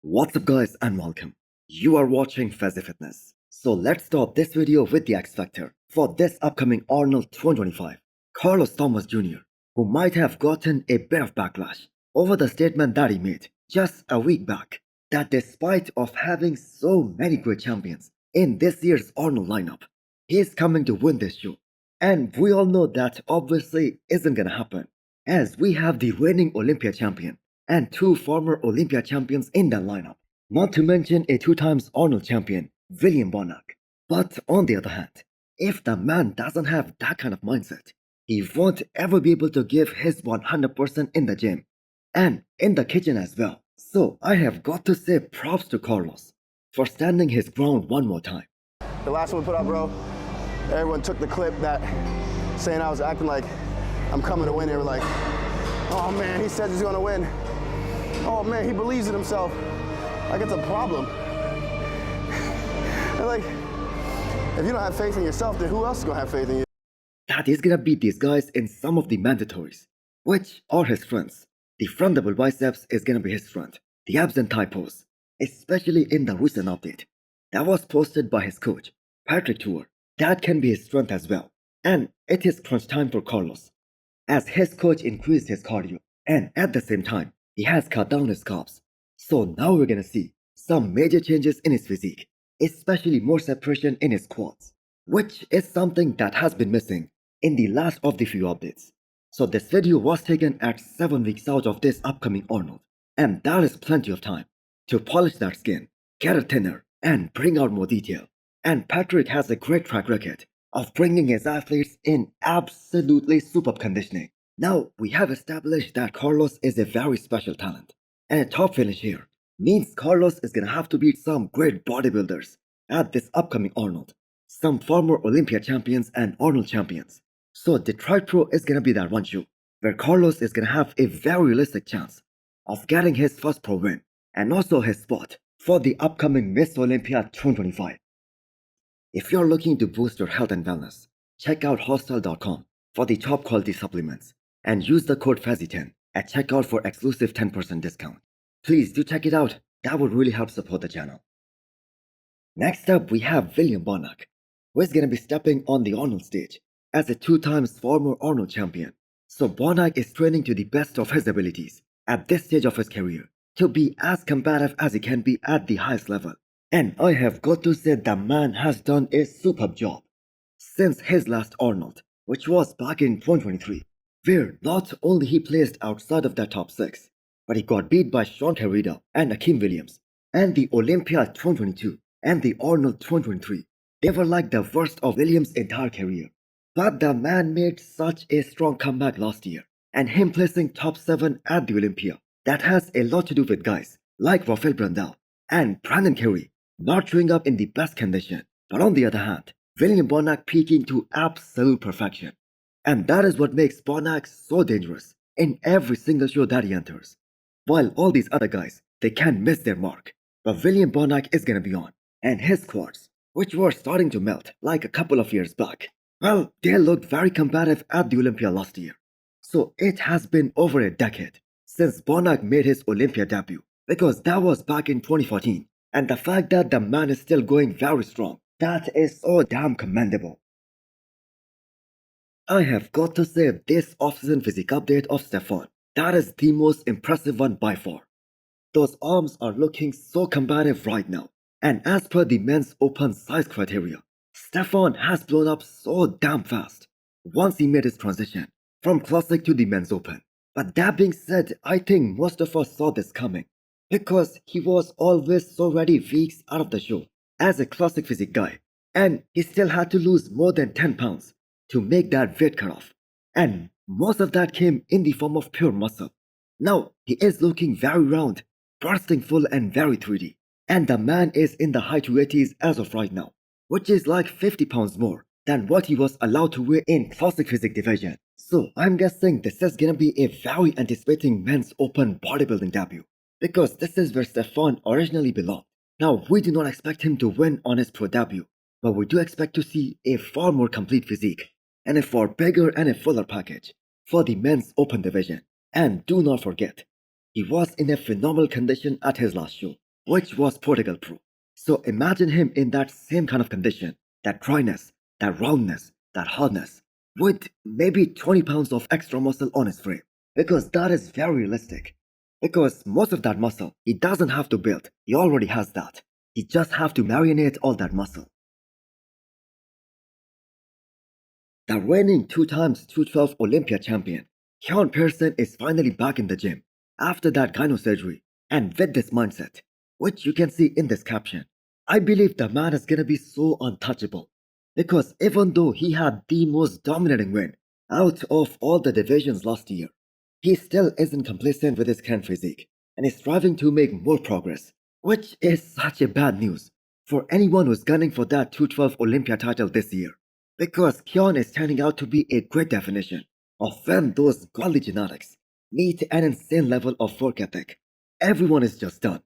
What's up guys and welcome. You are watching Fazi Fitness. So let's start this video with the X Factor for this upcoming Arnold 2025. Carlos Thomas Jr., who might have gotten a bit of backlash over the statement that he made just a week back, that despite of having so many great champions in this year's Arnold lineup, he is coming to win this show. And we all know that obviously isn't gonna happen, as we have the reigning Olympia champion and two former Olympia champions in that lineup, not to mention a 2 times Arnold champion, Rubiel Mosera. But on the other hand, if the man doesn't have that kind of mindset, he won't ever be able to give his 100% in the gym and in the kitchen as well. So I have got to say props to Carlos for standing his ground one more time. The last one we put out, bro, everyone took the clip that saying I was acting like I'm coming to win. They were like, oh man, he says he's gonna win. Oh man, he believes in himself. Like it's a problem. And like, if you don't have faith in yourself, then who else is gonna have faith in you? That he's gonna beat these guys in some of the mandatories, which are his strengths. The front double biceps is gonna be his strength. The abs and thigh pose, especially in the recent update that was posted by his coach, Patrick Tour, that can be his strength as well. And it is crunch time for Carlos, as his coach increased his cardio and at the same time, he has cut down his carbs. So now we're gonna see some major changes in his physique, especially more separation in his quads, which is something that has been missing in the last of the few updates. So this video was taken at 7 weeks out of this upcoming Arnold, and that is plenty of time to polish that skin, get it thinner, and bring out more detail. And Patrick has a great track record of bringing his athletes in absolutely superb conditioning. Now, we have established that Carlos is a very special talent, and a top finish here means Carlos is gonna have to beat some great bodybuilders at this upcoming Arnold, some former Olympia champions and Arnold champions. So Detroit Pro is gonna be that one show where Carlos is gonna have a very realistic chance of getting his first pro win and also his spot for the upcoming Miss Olympia 2025. If you're looking to boost your health and wellness, check out hostile.com for the top quality supplements and use the code FAZI10 at checkout for exclusive 10% discount. Please do check it out, that would really help support the channel. Next up we have Rubiel Bonac, who is going to be stepping on the Arnold stage as a 2 times former Arnold champion. So Bonac is training to the best of his abilities at this stage of his career to be as combative as he can be at the highest level. And I have got to say the man has done a superb job since his last Arnold, which was back in 2023, where not only he placed outside of the top 6, but he got beat by Sean Carrida and Akeem Williams, and the Olympia 2022 and the Arnold 2023. They were like the worst of Williams' entire career. But the man made such a strong comeback last year, and him placing top 7 at the Olympia, that has a lot to do with guys like Rafael Brandao and Brandon Curry not showing up in the best condition. But on the other hand, Rubiel Bonac peaking to absolute perfection. And that is what makes Bonac so dangerous in every single show that he enters. While all these other guys, they can't miss their mark. But Rubiel Bonac is gonna be on. And his quads, which were starting to melt like a couple of years back, well, they looked very combative at the Olympia last year. So it has been over a decade since Bonac made his Olympia debut, because that was back in 2014. And the fact that the man is still going very strong, that is so damn commendable. I have got to say this off-season physique update of Stephane, that is the most impressive one by far. Those arms are looking so combative right now, and as per the men's open size criteria, Stephane has blown up so damn fast once he made his transition from classic to the men's open. But that being said, I think most of us saw this coming, because he was always so ready weeks out of the show as a classic physique guy, and he still had to lose more than 10 pounds to make that weight cutoff, and most of that came in the form of pure muscle. Now he is looking very round, bursting full and very 3D, and the man is in the high 280s as of right now, which is like 50 pounds more than what he was allowed to weigh in classic physique division. So I'm guessing this is gonna be a very anticipating men's open bodybuilding debut, because this is where Stephane originally belonged. Now we do not expect him to win on his pro debut, but we do expect to see a far more complete physique and a far bigger and a fuller package for the men's open division. And do not forget, he was in a phenomenal condition at his last show, which was Portugal Pro. So imagine him in that same kind of condition, that dryness, that roundness, that hardness, with maybe 20 pounds of extra muscle on his frame. Because that is very realistic. Because most of that muscle, he doesn't have to build, he already has that. He just have to marinate all that muscle. The reigning 2 times 212 Olympia champion, Keone Pearson is finally back in the gym after that gyno surgery and with this mindset, which you can see in this caption. I believe the man is gonna be so untouchable because even though he had the most dominating win out of all the divisions last year, he still isn't complacent with his current physique and is striving to make more progress, which is such a bad news for anyone who's gunning for that 212 Olympia title this year. Because Keone is turning out to be a great definition of when those godly genetics meet an insane level of work ethic. Everyone is just done.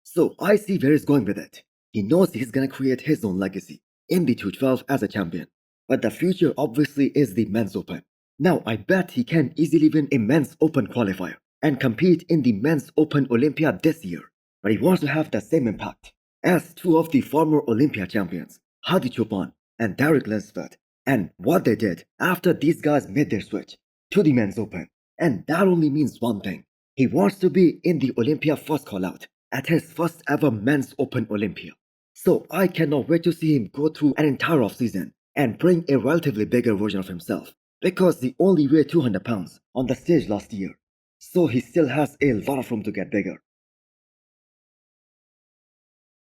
So I see where he's going with it. He knows he's gonna create his own legacy in the 212 as a champion. But the future obviously is the men's open. Now I bet he can easily win a men's open qualifier and compete in the men's open Olympia this year. But he wants to have the same impact as two of the former Olympia champions, Hadi Chopin and Derek Lunsford, and what they did after these guys made their switch to the men's open. And that only means one thing. He wants to be in the Olympia first call out at his first ever men's open Olympia. So I cannot wait to see him go through an entire off-season and bring a relatively bigger version of himself because he only weighed 200 pounds on the stage last year. So he still has a lot of room to get bigger.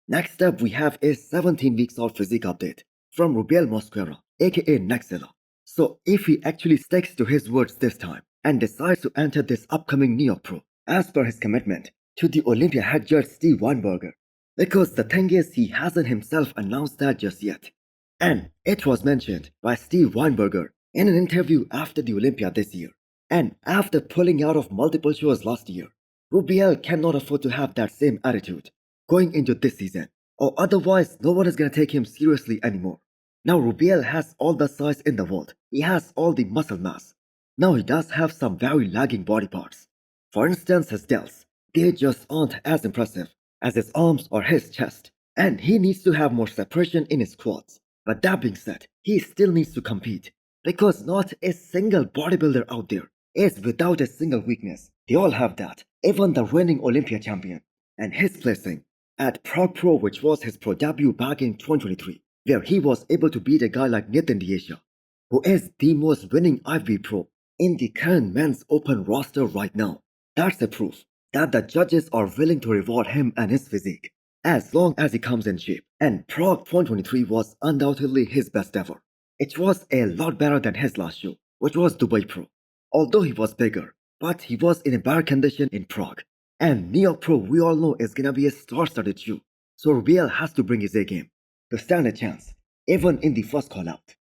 Next up we have a 17 weeks out physique update from Rubiel Mosera, aka Nexilla. So if he actually sticks to his words this time and decides to enter this upcoming New York Pro as per his commitment to the Olympia head judge Steve Weinberger, because the thing is he hasn't himself announced that just yet. And it was mentioned by Steve Weinberger in an interview after the Olympia this year. And after pulling out of multiple shows last year, Rubiel cannot afford to have that same attitude going into this season, or otherwise no one is gonna take him seriously anymore. Now Rubiel has all the size in the world, he has all the muscle mass. Now he does have some very lagging body parts. For instance his delts, they just aren't as impressive as his arms or his chest, and he needs to have more separation in his quads. But that being said, he still needs to compete, because not a single bodybuilder out there is without a single weakness. They all have that, even the reigning Olympia champion. And his placing at Prague Pro, which was his pro debut back in 2023, where he was able to beat a guy like Nathan Diasha, who is the most winning IV Pro in the current men's open roster right now. That's a proof that the judges are willing to reward him and his physique, as long as he comes in shape. And Prague 2023 was undoubtedly his best ever. It was a lot better than his last show, which was Dubai Pro. Although he was bigger, but he was in a better condition in Prague. And New York Pro, we all know, is gonna be a star-studded show. So Rubiel has to bring his A game to stand a chance, even in the first call out.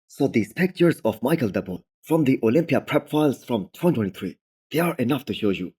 So these pictures of Michael Daboul from the Olympia prep files from 2023, they are enough to show you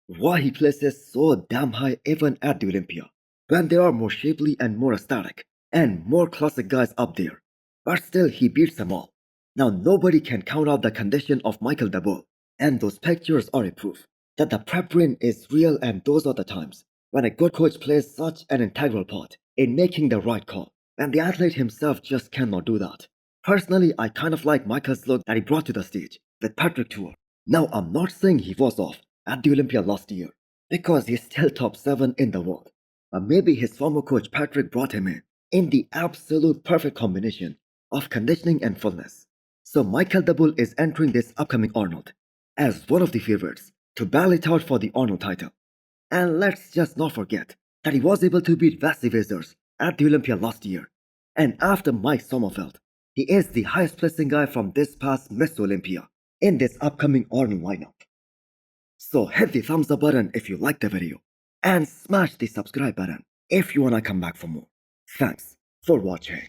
why he places so damn high even at the Olympia, when there are more shapely and more aesthetic and more classic guys up there. But still he beats them all. Now nobody can count out the condition of Michael Daboul, and those pictures are a proof that the prep brain is real, and those are the times when a good coach plays such an integral part in making the right call, and the athlete himself just cannot do that. Personally, I kind of like Michael's look that he brought to the stage with Patrick Tour. Now, I'm not saying he was off at the Olympia last year, because he's still top 7 in the world. But maybe his former coach Patrick brought him in the absolute perfect combination of conditioning and fullness. So Michael Daboul is entering this upcoming Arnold as one of the favorites to battle it out for the Arnold title. And let's just not forget that he was able to beat Vassy Vazers at the Olympia last year. And after Mike Sommerfeld, he is the highest placing guy from this past Mr. Olympia in this upcoming Arnold lineup. So hit the thumbs up button if you liked the video, and smash the subscribe button if you wanna come back for more. Thanks for watching.